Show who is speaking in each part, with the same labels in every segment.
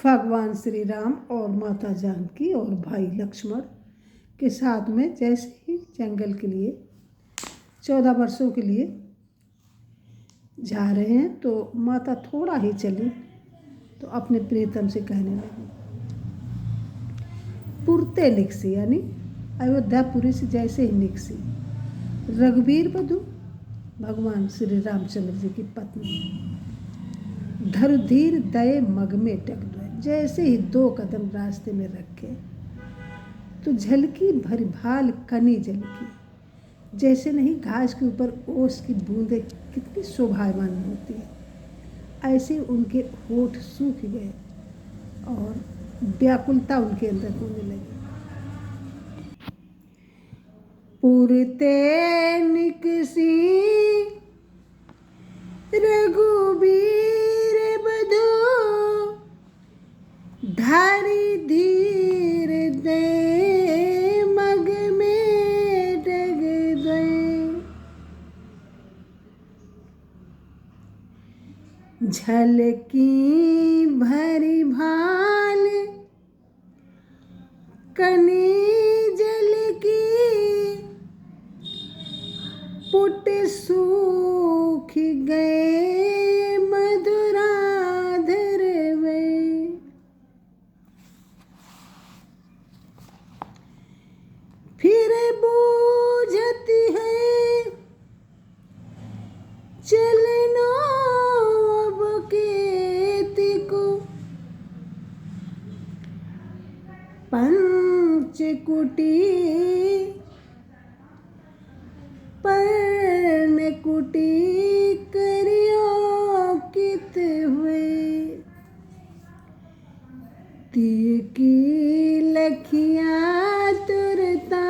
Speaker 1: भगवान श्री राम और माता जानकी और भाई लक्ष्मण के साथ में जैसे ही जंगल के लिए 14 वर्षों के लिए जा रहे हैं तो माता थोड़ा ही चली तो अपने प्रीतम से कहने लगी, पुरते निकसी यानी अयोध्यापुरी से जैसे ही निकसी रघुवीर बधू भगवान श्री रामचंद्र जी की पत्नी धरुधीर दये मग में टक गए। जैसे ही 2 कदम रास्ते में रखे तो झलकी भरी भाल कनी झलकी, जैसे नहीं घास के ऊपर ओस की बूंदें कितनी शोभायमान होती है, ऐसे उनके होठ सूख गए और व्याकुलता उनके अंदर होने लगी। पुरते निकसी रघुबीर बधू धारी धीर दे मग में डग गए। झलकी भरी भाल कनी झलकी पुट सूख गए मधुराधर वे। फिर बूझती है चलनो अब केति को पंचकुटी कुटी करियो कित हुए। तिय की लखिया तुरता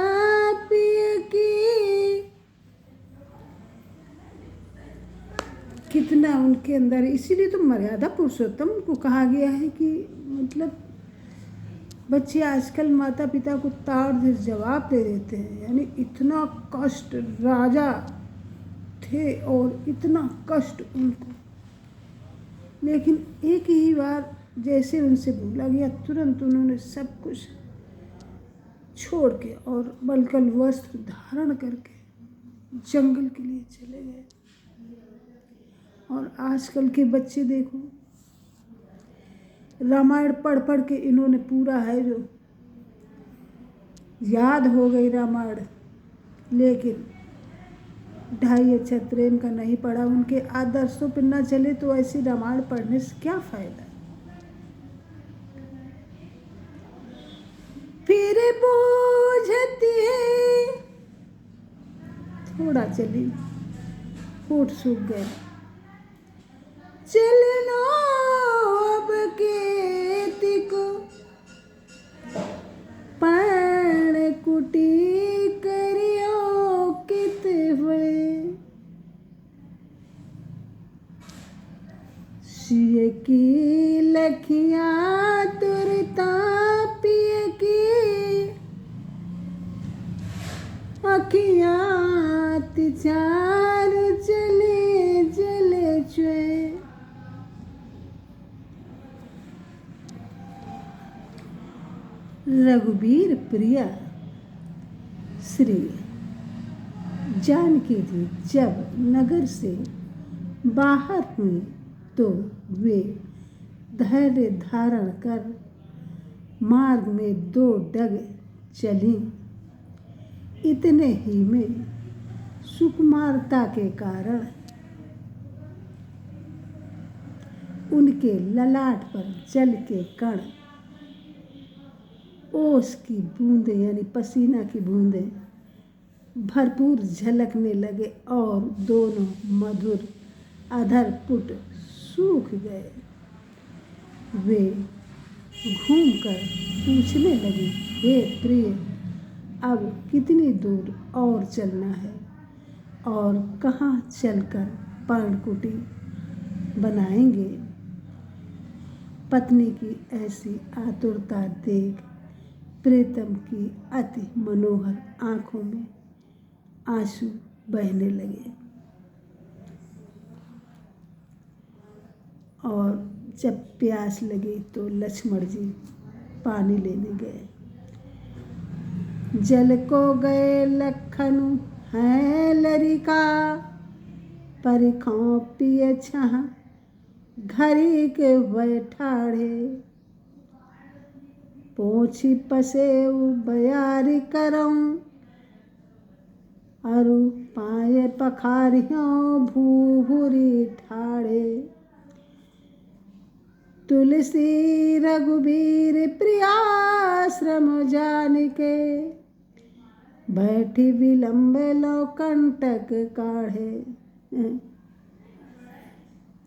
Speaker 1: पिय की, कितना उनके अंदर, इसीलिए तो मर्यादा पुरुषोत्तम को कहा गया है कि मतलब बच्चे आजकल माता पिता को ताड़ जवाब दे देते हैं, यानी इतना कष्ट राजा थे और इतना कष्ट उनको, लेकिन एक ही बार जैसे उनसे बोला गया तुरंत उन्होंने सब कुछ छोड़ के और बलकल वस्त्र धारण करके जंगल के लिए चले गए। और आजकल के बच्चे देखो, रामायण पढ़ पढ़ के इन्होंने पूरा है जो याद हो गई रामायण, लेकिन 2.5 अक्षर प्रेम का नहीं पढ़ा, उनके आदर्शों पर न चले तो ऐसी रामायण पढ़ने से क्या फायदा। फिर बूझती है थोड़ा चली होठ सूख गए। चलनो अब केति को पण कुटी करियो कित हुए। सिय की लखिया तुरता पिय की, अखियाँ तिचार चले जले चुए। रघुबीर प्रिया श्री जानकी जी जब नगर से बाहर हुई तो वे धैर्य धारण कर मार्ग में 2 डग चली। इतने ही में सुकुमारता के कारण उनके ललाट पर जल के कण, ओस की बूंदें यानी पसीना की बूंदें भरपूर झलकने लगे और दोनों मधुर अधर पुट सूख गए। वे घूमकर पूछने लगी, हे प्रिय, अब कितनी दूर और चलना है और कहाँ चलकर पर्णकुटी बनाएंगे। पत्नी की ऐसी आतुरता देख प्रीतम की अति मनोहर आंखों में आंसू बहने लगे और जब प्यास लगी तो लक्ष्मण जी पानी लेने गए। जल को गए लखन है लरिका, परिखों पिए छह घरी के बैठाड़े। पोछी पसे बयारी करऊं, अरु पाए पखारियों भूभुरी ठाड़े। तुलसी रघुबीर प्रियाश्रम जान के, बैठी विलंब लो कंटक काढ़े।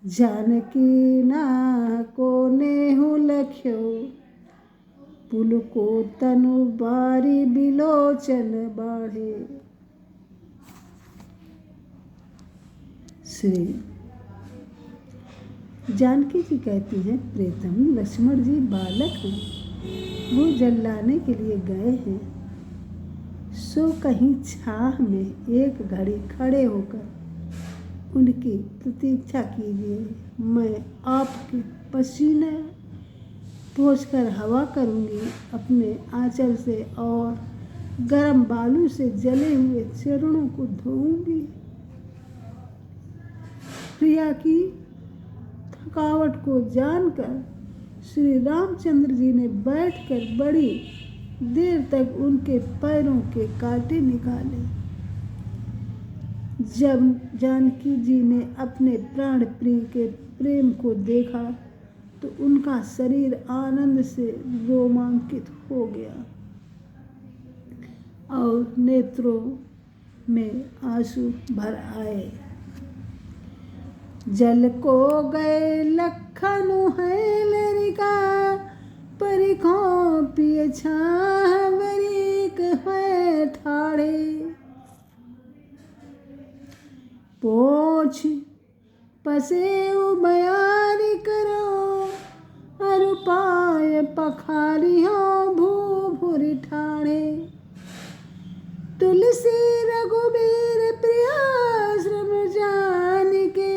Speaker 1: जानकी ना को नेहु लख्यो, पुल को तनु बारी बिलोचन बाढ़े। श्री जानकी जी कहती हैं, प्रीतम लक्ष्मण जी बालक हैं, वो जल लाने के लिए गए हैं। सो कहीं छाह में एक घड़ी खड़े होकर उनकी प्रतीक्षा कीजिए। मैं आपके पसीने पोंछकर हवा करूंगी अपने आंचल से, और गर्म बालू से जले हुए चरणों को धोऊंगी। प्रिया की थकावट को जानकर श्री रामचंद्र जी ने बैठकर बड़ी देर तक उनके पैरों के कांटे निकाले। जब जानकी जी ने अपने प्राण प्रिय के प्रेम को देखा तो उनका शरीर आनंद से रोमांचित हो गया और नेत्रों में आंसू भर आए। जल को गए लखन है लरिका, परिखों पिए छाह बरीक है ठाड़े। पोछ पसे बयारी करो, अरु पाए पखारियों भूभुरी ठाड़े। तुलसी रघुबीर प्रियाश्रम जान के,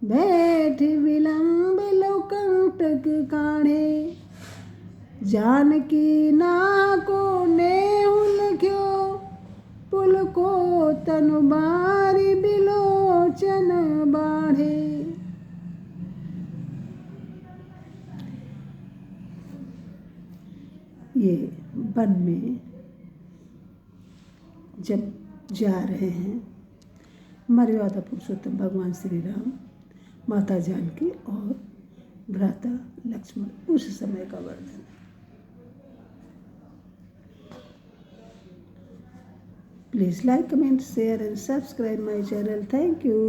Speaker 1: बैठ विलंब लो कंटक काढ़े। जानकी ना को नेहु लख्यो, पुल को तनु बारी बिलोचन बाढ़े। ये वन में जब जा रहे हैं मर्यादा पुरुषोत्तम भगवान श्री राम, माता जानकी और भ्राता लक्ष्मण, उस समय का वर्णन है। Please like, comment, share and subscribe my channel. Thank you.